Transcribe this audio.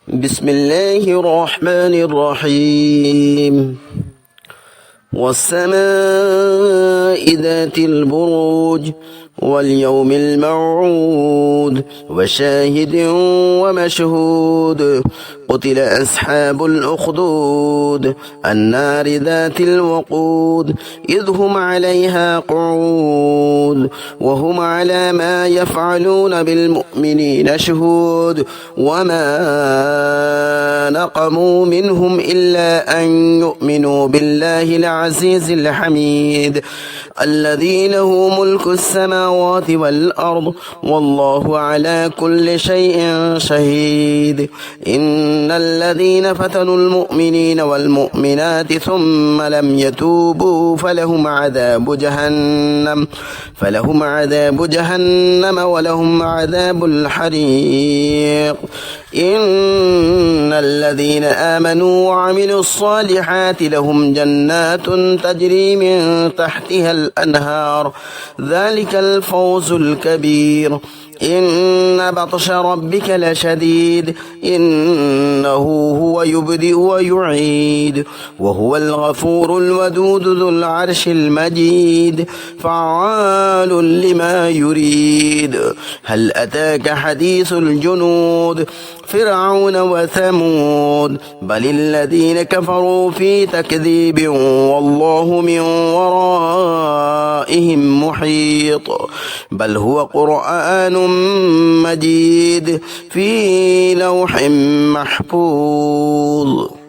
بسم الله الرحمن الرحيم والسماء ذات البروج واليوم الموعود وشاهد ومشهود قتل أصحاب الأخدود النار ذات الوقود إذ هم عليها قعود وهم على ما يفعلون بالمؤمنين شهود وما نقموا منهم إلا أن يؤمنوا بالله العزيز الحميد الذي له ملك السماوات والأرض والله على كل شيء شهيد إن الذين فتنوا المؤمنين والمؤمنات ثم لم يتوبوا فلهم عذاب جهنم ولهم عذاب الحريق إن الذين آمنوا وعملوا الصالحات لهم جنات تجري من تحتها الأنهار ذلك الفوز الكبير إن بطش ربك لشديد إنه هو يبدئ ويعيد وهو الغفور الودود ذو العرش المجيد فعال لما يريد هل أتاك حديث الجنود فرعون وثمود بل الذين كفروا في تكذيب والله من ورائهم محيط بل هو قرآن مجيد في لوح محفوظ.